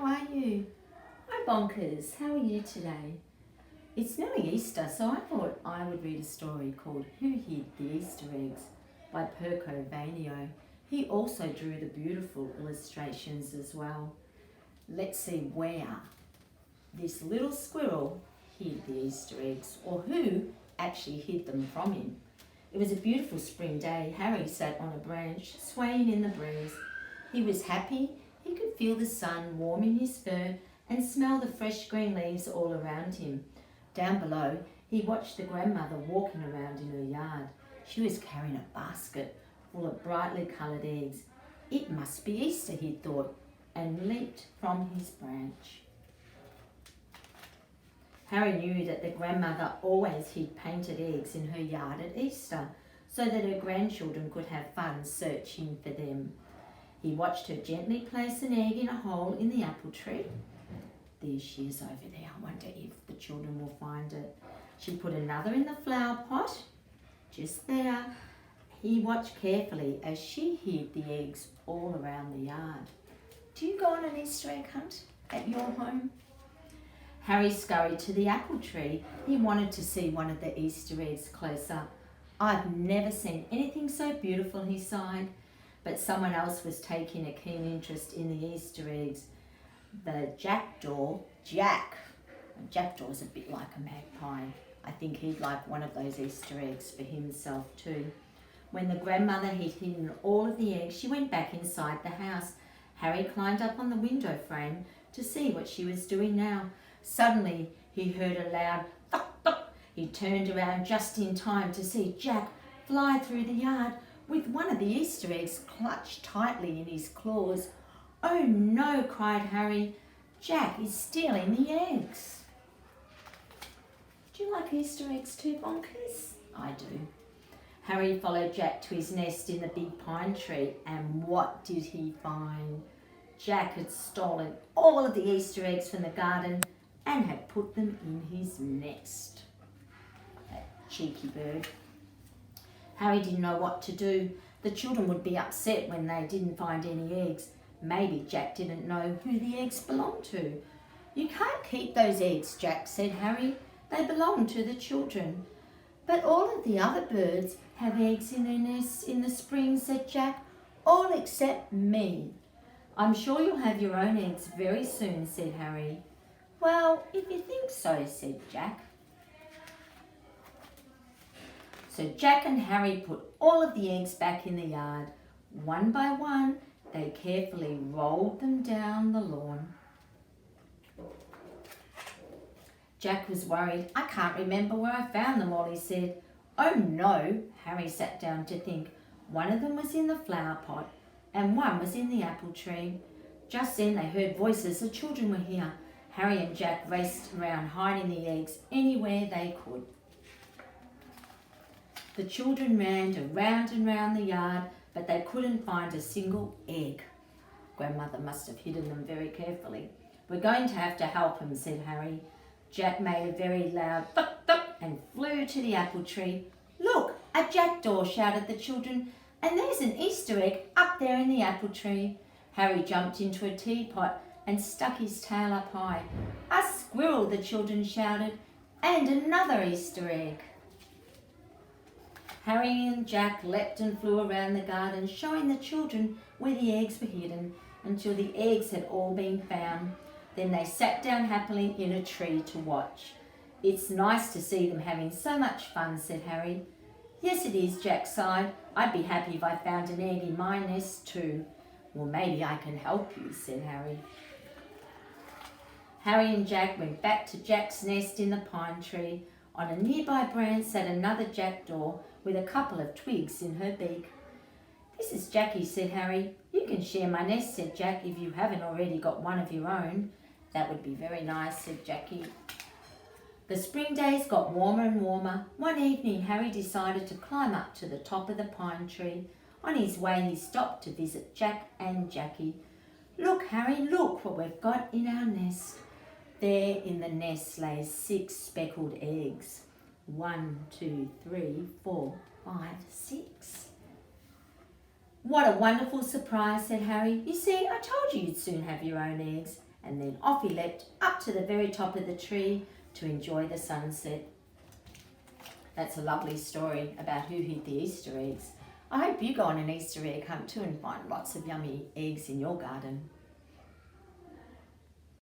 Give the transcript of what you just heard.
how are you? Hi Bonkers, how are you today? It's nearly Easter, so I thought I would read a story called Who Hid the Easter Eggs by Pirkko Vainio. He also drew the beautiful illustrations as well. Let's see where this little squirrel hid the Easter eggs, or who actually hid them from him. It was a beautiful spring day. Harry sat on a branch, swaying in the breeze. He was happy. He could feel the sun warming his fur and smell the fresh green leaves all around him. Down below, he watched the grandmother walking around in her yard. She was carrying a basket full of brightly coloured eggs. It must be Easter, he thought, and leaped from his branch. Harry knew that the grandmother always hid painted eggs in her yard at Easter so that her grandchildren could have fun searching for them. He watched her gently place an egg in a hole in the apple tree. There she is over there. I wonder if the children will find it. She put another in the flower pot, just there. He watched carefully as she hid the eggs all around the yard. Do you go on an Easter egg hunt at your home? Harry scurried to the apple tree. He wanted to see one of the Easter eggs close up. I've never seen anything so beautiful, he sighed. But someone else was taking a keen interest in the Easter eggs. The jackdaw, Jack. A jackdaw is a bit like a magpie. I think he'd like one of those Easter eggs for himself too. When the grandmother had hidden all of the eggs, she went back inside the house. Harry climbed up on the window frame to see what she was doing now. Suddenly, he heard a loud thunk, thunk. He turned around just in time to see Jack fly through the yard with one of the Easter eggs clutched tightly in his claws. Oh no, cried Harry. Jack is stealing the eggs. Do you like Easter eggs too, Bonkers? I do. Harry followed Jack to his nest in the big pine tree, and what did he find? Jack had stolen all of the Easter eggs from the garden and had put them in his nest. That cheeky bird. Harry didn't know what to do. The children would be upset when they didn't find any eggs. Maybe Jack didn't know who the eggs belonged to. You can't keep those eggs, Jack, said Harry. They belong to the children. But all of the other birds have eggs in their nests in the spring, said Jack. All except me. I'm sure you'll have your own eggs very soon, said Harry. Well, if you think so, said Jack. So Jack and Harry put all of the eggs back in the yard. One by one, they carefully rolled them down the lawn. Jack was worried. I can't remember where I found them all, he said. Oh no, Harry sat down to think. One of them was in the flower pot and one was in the apple tree. Just then they heard voices. The children were here. Harry and Jack raced around hiding the eggs anywhere they could. The children ran around and round the yard, but they couldn't find a single egg. Grandmother must have hidden them very carefully. We're going to have to help him, said Harry. Jack made a very loud thunk thunk and flew to the apple tree. Look, a jackdaw, shouted the children, and there's an Easter egg up there in the apple tree. Harry jumped into a teapot and stuck his tail up high. A squirrel, the children shouted, and another Easter egg. Harry and Jack leapt and flew around the garden, showing the children where the eggs were hidden until the eggs had all been found. Then they sat down happily in a tree to watch. It's nice to see them having so much fun, said Harry. Yes, it is, Jack sighed. I'd be happy if I found an egg in my nest too. Well, maybe I can help you, said Harry. Harry and Jack went back to Jack's nest in the pine tree. On a nearby branch sat another jackdaw with a couple of twigs in her beak. This is Jackie, said Harry. You can share my nest, said Jack, if you haven't already got one of your own. That would be very nice, said Jackie. The spring days got warmer and warmer. One evening, Harry decided to climb up to the top of the pine tree. On his way, he stopped to visit Jack and Jackie. Look, Harry, look what we've got in our nest. There in the nest lay 6 speckled eggs. 1, 2, 3, 4, 5, 6. What a wonderful surprise, said Harry. You see, I told you you'd soon have your own eggs. and then off he leapt up to the very top of the tree to enjoy the sunset. That's a lovely story about who hid the Easter eggs. I hope you go on an Easter egg hunt too and find lots of yummy eggs in your garden.